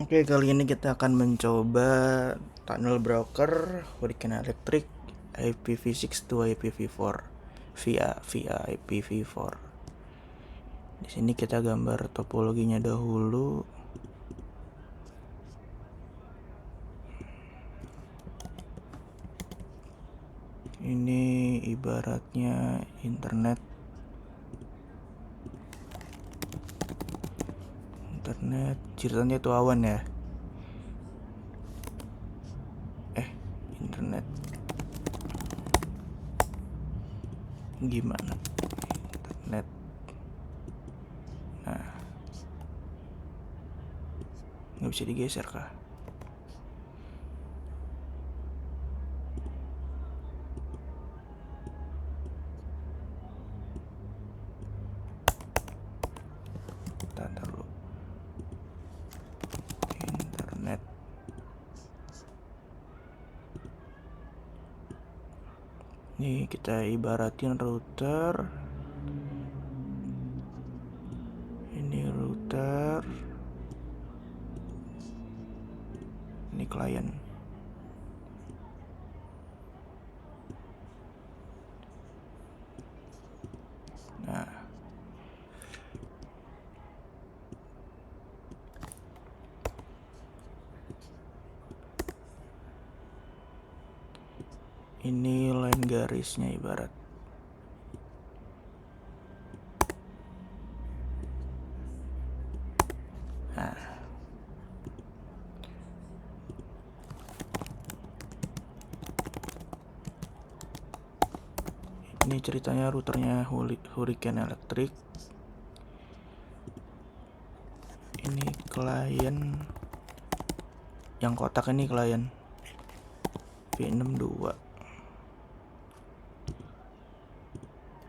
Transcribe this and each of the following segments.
Oke, kali ini kita akan mencoba tunnel broker Hurricane Electric IPv6 to IPv4 via IPv4. Di sini kita gambar topologinya dahulu. Ini ibaratnya internet ceritanya itu awan ya. Internet gimana? Internet. Nah, nggak bisa digeser kah? Bentar dulu. Internet. Nih kita ibaratin router. Ini router. Ini klien. Nah, ini line garisnya ibarat. Nah, ini ceritanya routernya Hurricane Electric. Ini klien yang kotak, ini klien V62.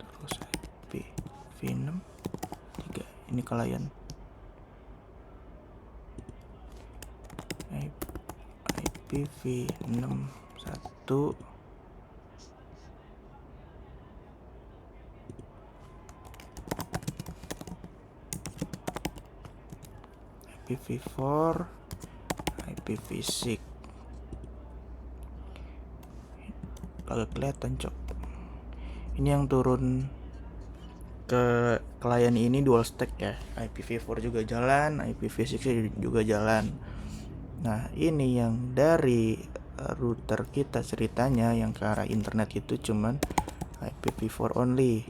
Terus IP V63. Ini klien IPv61. IPv4, IPv6. Kagak kelihatan, cok. Ini yang turun ke klien ini dual stack ya. IPv4 juga jalan, IPv6 juga jalan. Nah, ini yang dari router kita ceritanya yang ke arah internet itu cuman IPv4 only.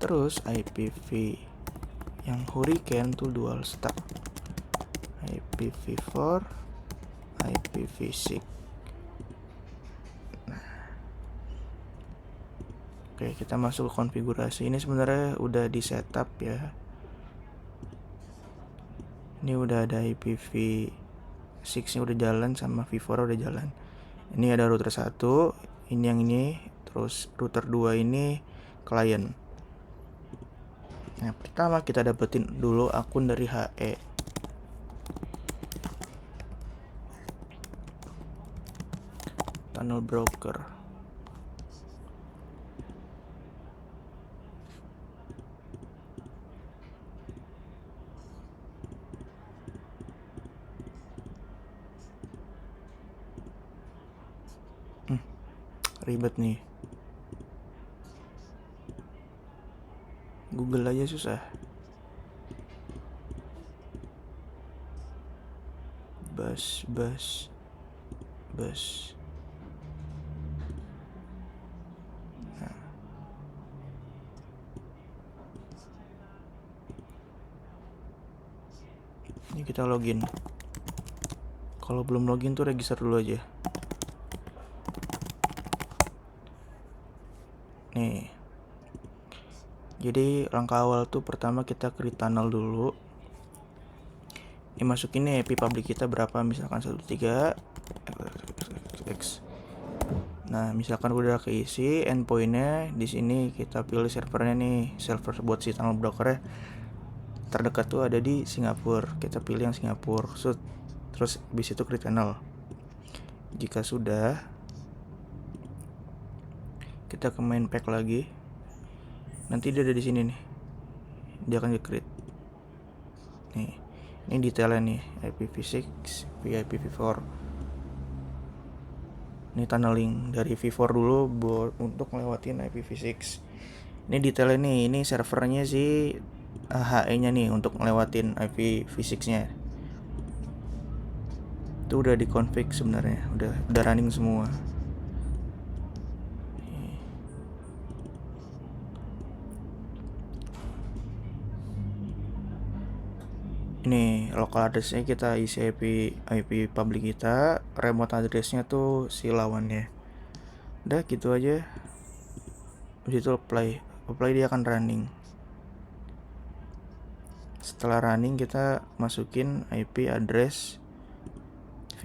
Terus IPv yang Hurricane tuh dual stack, IPv4, IPv6. Nah, oke, kita masuk ke konfigurasi. Ini sebenarnya udah di setup ya. Ini udah ada IPv6 nya udah jalan, sama V4 udah jalan. Ini ada router 1, ini yang ini, terus router 2 ini klien. Nah, pertama kita dapetin dulu akun dari HE. Tunnel broker. Ribet nih. Google aja susah. Bus. Nah. Ini kita login. Kalau belum login tuh register dulu aja. Nih. Jadi langkah awal tuh pertama kita create tunnel dulu. Ini masukin nih IP public kita berapa, misalkan 13 x. Nah, misalkan udah keisi endpointnya, di sini kita pilih servernya nih, server buat si tunnel brokernya terdekat tuh ada di Singapura. Kita pilih yang Singapura. Terus habis itu create tunnel. Jika sudah, kita ke main pack lagi. Nanti dia ada di sini nih. Dia akan di-create. Nih, ini detailnya nih, IPv6 via IPv4. Ini tunneling dari V4 dulu untuk ngelewatin IPv6. Ini detailnya nih, ini servernya sih HE-nya nih untuk ngelewatin IPv6-nya. Itu udah dikonfig sebenarnya, udah running semua. Ini local address-nya kita isi IP public kita, remote address-nya tuh si lawannya. Udah gitu aja. Habis itu apply dia akan running. Setelah running kita masukin IP address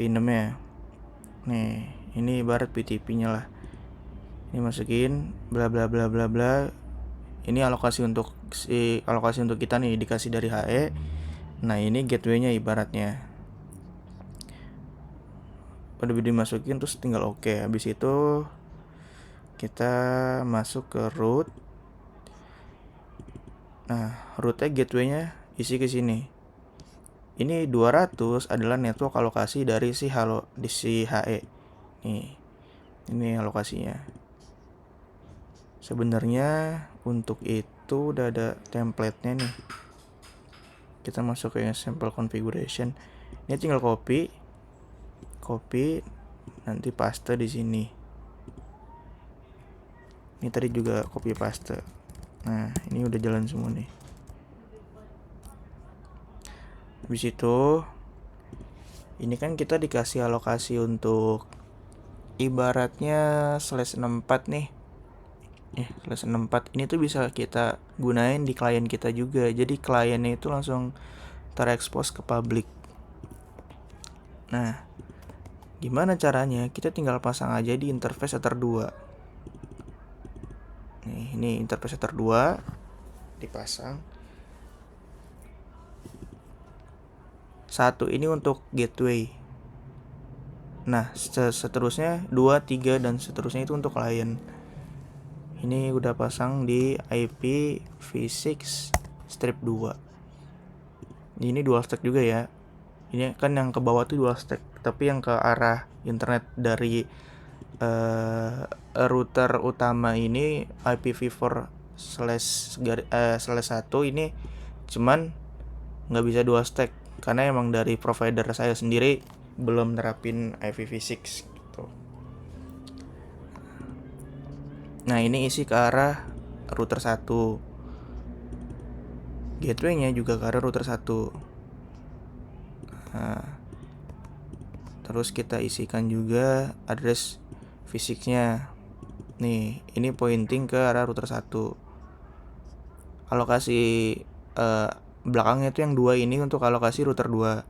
v6-nya. Nih, ini ibarat PTP-nya lah. Ini masukin bla bla bla bla bla. Ini alokasi untuk kita nih dikasih dari HE. Nah, ini gateway-nya ibaratnya. Udah dimasukin terus tinggal oke. Habis itu kita masuk ke root. Nah, rootnya gateway-nya isi ke sini. Ini 200 adalah network alokasi dari si HE. Nih. Ini alokasinya. Sebenarnya untuk itu udah ada template-nya nih. Kita masuk ke sample configuration. Ini tinggal copy, nanti paste di sini. Ini tadi juga copy paste. Nah, ini udah jalan semua nih. Habis itu, ini kan kita dikasih alokasi untuk ibaratnya /64 nih. /64 ini tuh bisa kita gunain di klien kita juga. Jadi kliennya itu langsung terekspos ke public. Nah, gimana caranya? Kita tinggal pasang aja di interface Ether 2. Nih, ini interface Ether 2 dipasang. Satu ini untuk gateway. Nah, seterusnya 2, 3 dan seterusnya itu untuk klien. Ini udah pasang di IPv6 strip 2. Ini dual stack juga ya. Ini kan yang ke bawah tuh dual stack, tapi yang ke arah internet dari router utama ini IPv4/1 ini cuman nggak bisa dual stack karena emang dari provider saya sendiri belum nerapin IPv6 gitu. Nah, ini isi ke arah router 1. Gateway-nya juga ke arah router 1. Nah, terus kita isikan juga address fisiknya. Nih, ini pointing ke arah router 1. Alokasi belakangnya itu yang 2 ini untuk alokasi router 2.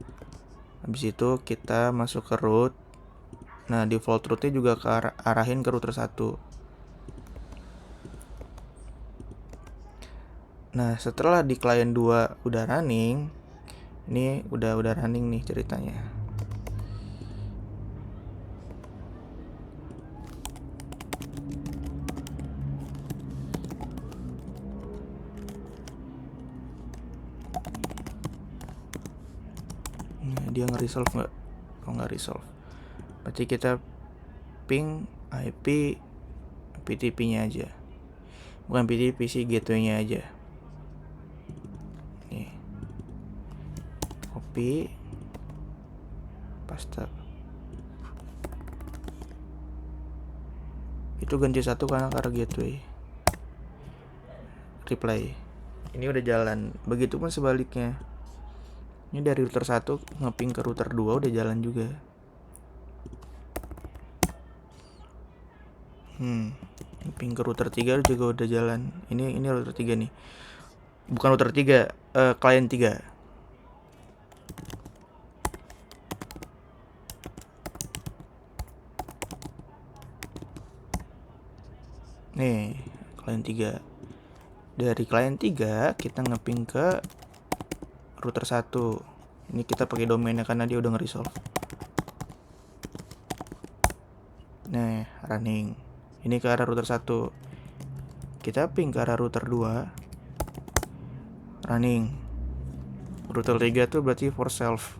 Habis itu kita masuk ke root. Nah, default rootnya juga arahin ke router 1. Nah, setelah di client 2 udah running, ini udah running nih ceritanya. Nah, dia nge-resolve nggak? Oh, nggak resolve. Berarti kita ping IP PTP-nya aja. Bukan PTP sih, gateway-nya aja. Nih. Copy. Paste. Itu ganti 1 karena gateway. Reply. Ini udah jalan. Begitupun sebaliknya. Ini dari router 1 ngeping ke router 2 udah jalan juga. Ngeping ke router 3 juga udah jalan. Ini router 3 nih. Bukan router 3, client 3. Nih, client 3. Dari client 3 kita ngeping ke router 1. Ini kita pakai domainnya karena dia udah nge-resolve. Nah, running. Ini ke arah router 1. Kita ping ke arah router 2. Running. router 3 tuh berarti for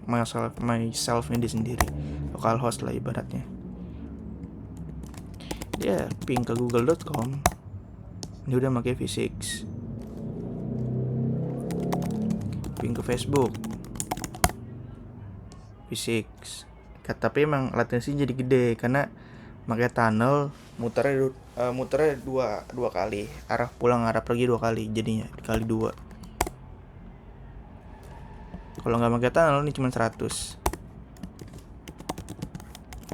myself ini sendiri, localhost lah ibaratnya. Dia ping ke google.com, ini udah pakai v6. Ping ke Facebook v6. Tapi emang latensi jadi gede karena pakai tunnel, muternya dua kali, arah pulang arah pergi 2 kali, jadinya dikali 2. Kalau nggak pakai tunnel ini cuma 100.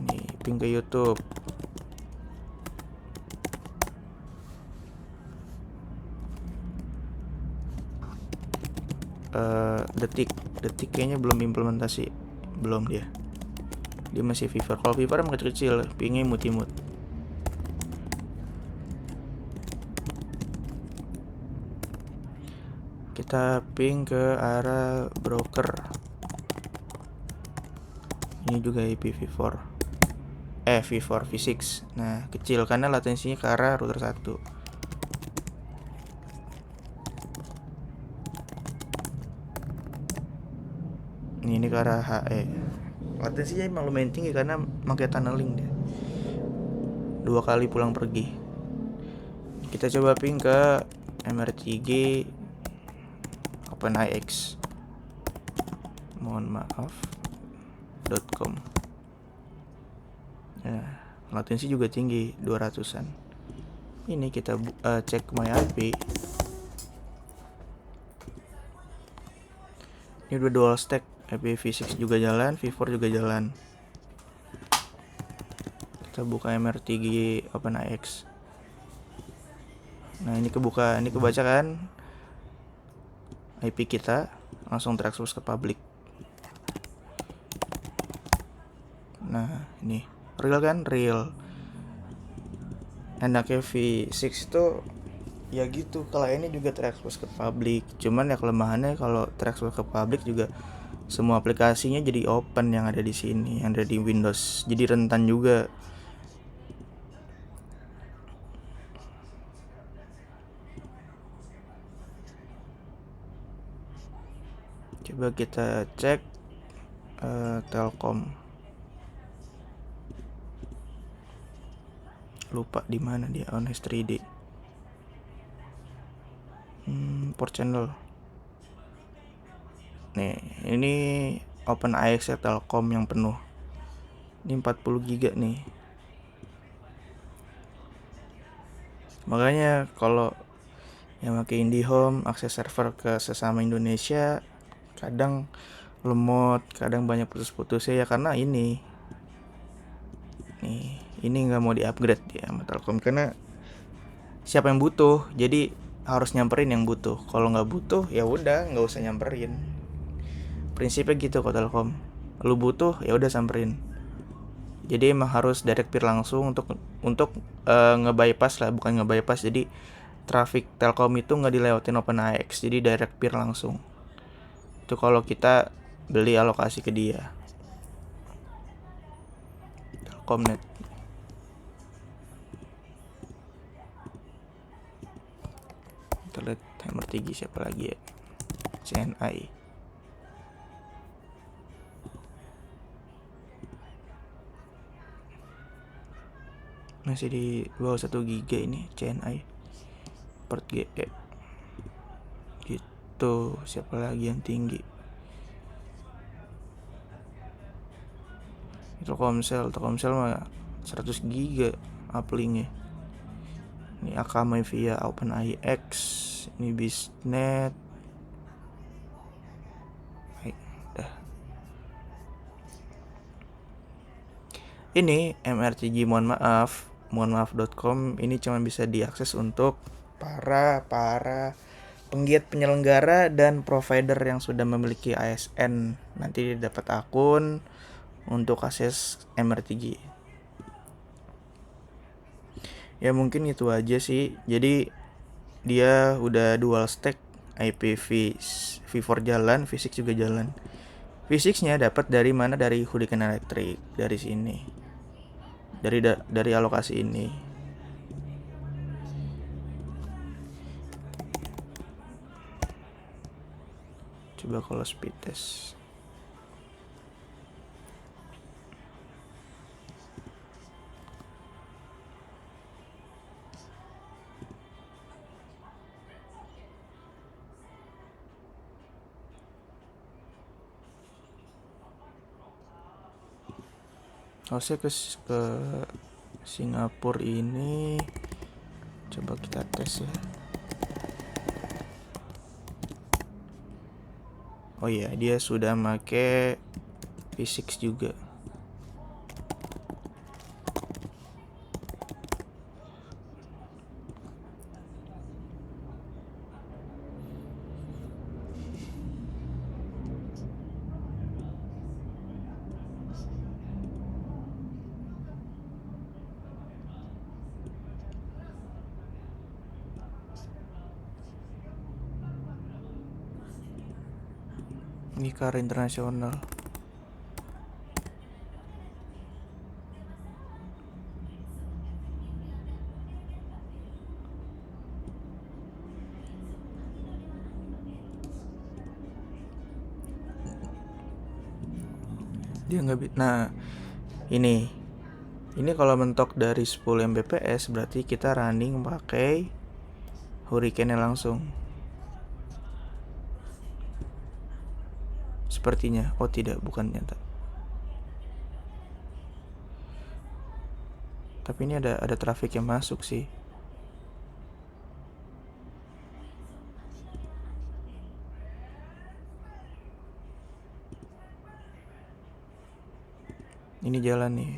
Nih ping ke YouTube. Detik kayaknya belum implementasi, belum dia masih Fiverr. Kalau Fiverr emang kecil, pingnya imut-imut. Kita ping ke arah broker. Ini juga IP V4 V6. Nah kecil karena latensinya ke arah router 1. Ini ke arah HE. Latensinya emang lumayan tinggi karena pakai tunneling dia, 2 kali pulang pergi. Kita coba ping ke MR3 OpenIX. Mohon maaf.com. Nah, latensi juga tinggi, 200-an. Ini kita cek my IP. Ini udah dual stack, IPv6 juga jalan, V4 juga jalan. Kita buka MR3 OpenIX. Nah, ini kebaca kan IP kita, langsung terekspos ke publik. Nah, ini real kan? Real. Enaknya V6 itu ya gitu, kalau ini juga terekspos ke publik. Cuman ya kelemahannya kalau terekspos ke publik juga semua aplikasinya jadi open yang ada di sini, yang ada di Windows. Jadi rentan juga. Coba kita cek Telkom. Lupa di mana dia, Honest 3D. Port channel. Nih, ini OpenIX Telkom yang penuh. Ini 40 GB nih. Makanya kalau yang pakai IndiHome akses server ke sesama Indonesia kadang lemot, kadang banyak putus-putusnya ya karena ini nggak mau di-upgrade ya sama Telkom karena siapa yang butuh, jadi harus nyamperin yang butuh. Kalau nggak butuh ya udah nggak usah nyamperin. Prinsipnya gitu kok Telkom. Lu butuh ya udah samperin. Jadi emang harus direct peer langsung untuk nge-bypass lah, bukan nge-bypass. Jadi traffic Telkom itu nggak dilewatin OpenIX, jadi direct peer langsung. Itu kalau kita beli alokasi ke dia. Telkomnet. Kita lihat timer 3 siapa lagi ya? CNI. Masih di bawah 1 GB ini CNI port GE gitu. Siapa lagi yang tinggi? Telkomsel mah 100 GB uplink ya. Ini Akamai via OpenIX. Ini Bisnet. Baik, dah. Ini MR3 mohon maaf.com ini cuma bisa diakses untuk para penggiat penyelenggara dan provider yang sudah memiliki ASN. Nanti dapat akun untuk akses MR3. Ya mungkin itu aja sih. Jadi dia udah dual stack, IPv4 jalan, V6 juga jalan. V6-nya dapat dari mana? Dari Hurricane Electric, dari sini. Dari alokasi ini. Coba kalau speed test. Harusnya ke Singapura ini, coba kita tes ya. Oh iya, dia sudah make physics juga. Ini KAR internasional. Dia nggak nah ini kalau mentok dari 10 Mbps berarti kita running pakai Hurricane langsung. Sepertinya. Oh tidak, bukan nyata. Tapi ini ada traffic yang masuk sih. Ini jalan nih.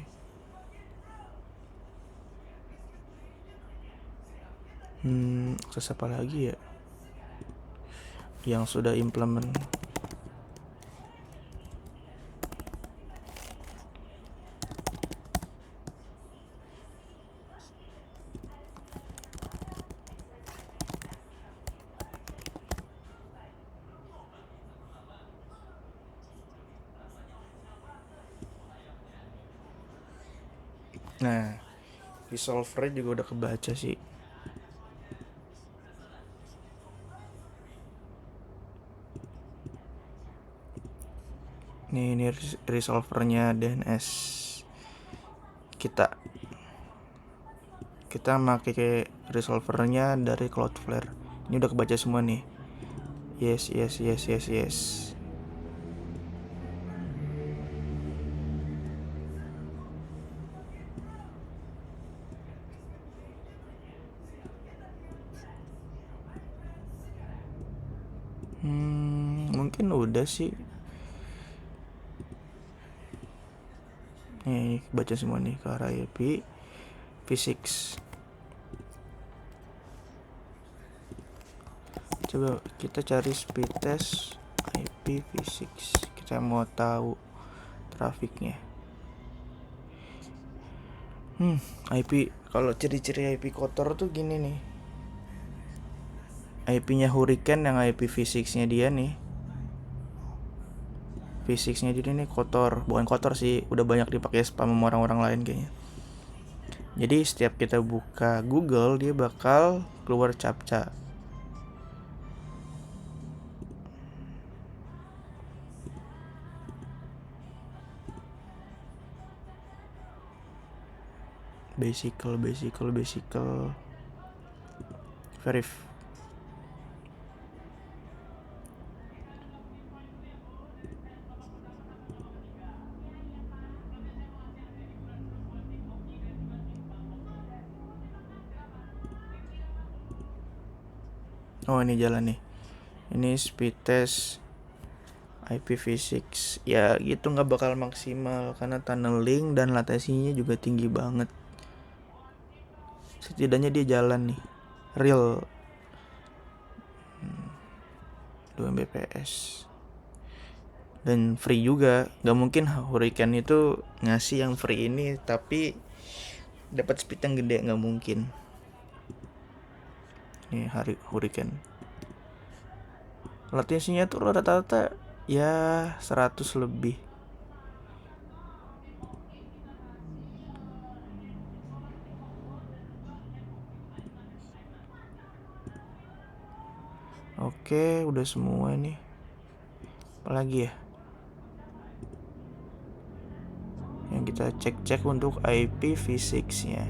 Akses apa lagi ya yang sudah implement? Nah, resolver juga udah kebaca sih. Ini resolvernya DNS kita pakai resolvernya dari Cloudflare. Ini udah kebaca semua nih. Yes. Mungkin udah sih. Nih, baca semua nih ke arah IP physics. Coba kita cari speed test IP physics. Kita mau tahu trafiknya. IP, kalau ciri-ciri IP kotor tuh gini nih. IP-nya Hurricane yang IP physics-nya dia nih. Physics-nya dia nih kotor, bukan kotor sih, udah banyak dipakai spam sama orang-orang lain kayaknya. Jadi setiap kita buka Google dia bakal keluar captcha. Basical verif. Oh ini jalan nih. Ini speed test IP physics. Ya gitu nggak bakal maksimal karena tunneling dan latensinya juga tinggi banget. Setidaknya dia jalan nih real 2 Mbps dan free juga. Gak mungkin Hurricane itu ngasih yang free ini tapi dapat speed yang gede, nggak mungkin. Ini Hurricane latensinya tuh rata-rata ya 100 lebih. Oke, udah semua nih. Apalagi ya yang kita cek untuk IPv6 nya.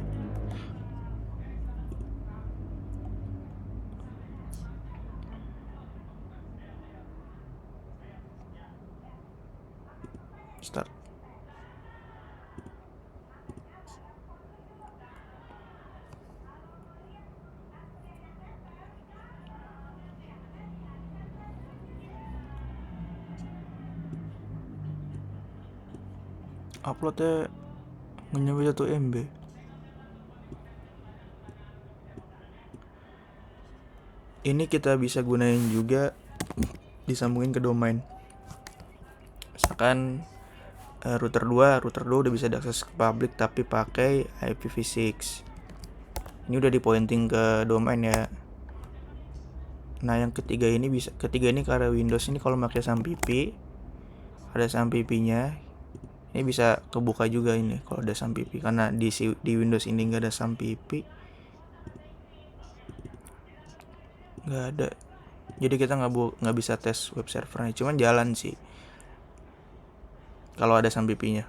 Start. Uploadnya nyampe 1 MB. Ini kita bisa gunain juga disambungin ke domain. Misalkan router 2 udah bisa diakses ke publik tapi pakai IPv6. Ini udah dipointing ke domain ya. Nah, yang ketiga ini karena Windows ini kalau pakai SAMPP, ada SAMPP-nya. Ini bisa kebuka juga ini kalau ada SAMPP, karena di Windows ini nggak ada SAMPP. Nggak ada. Jadi kita nggak bisa tes web servernya, cuman jalan sih kalau ada SAMPP-nya.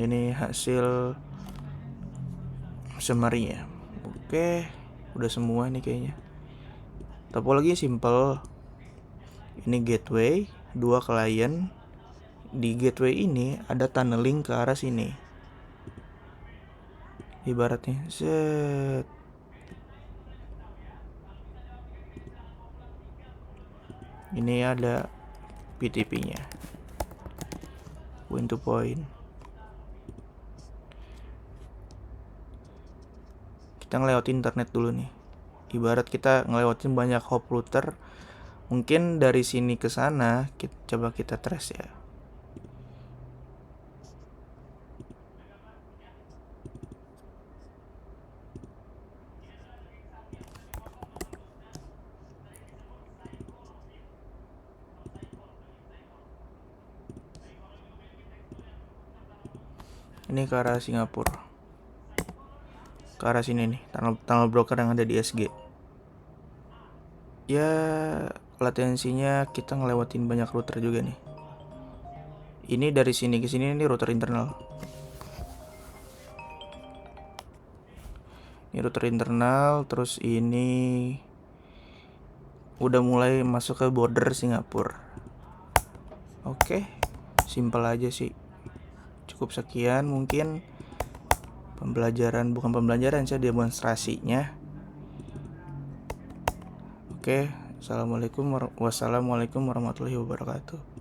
Ini hasil summary-nya. Oke, udah semua nih kayaknya. Topologi simple. Ini gateway, 2 klien. Di gateway ini ada tunneling ke arah sini. Ibaratnya, set. Ini ada PTP-nya. Point to point. Kita ngelewatin internet dulu nih. Ibarat kita ngelewatin banyak hop router. Mungkin dari sini ke sana, coba kita trace ya. Ini ke arah Singapura. Ke arah sini nih, tunnel broker yang ada di SG. Ya, latensinya kita ngelewatin banyak router juga nih. Ini dari sini ke sini ini router internal. Ini router internal, terus ini udah mulai masuk ke border Singapura. Oke, simple aja sih. Cukup sekian mungkin bukan pembelajaran sih, demonstrasinya. Oke, wassalamualaikum warahmatullahi wabarakatuh.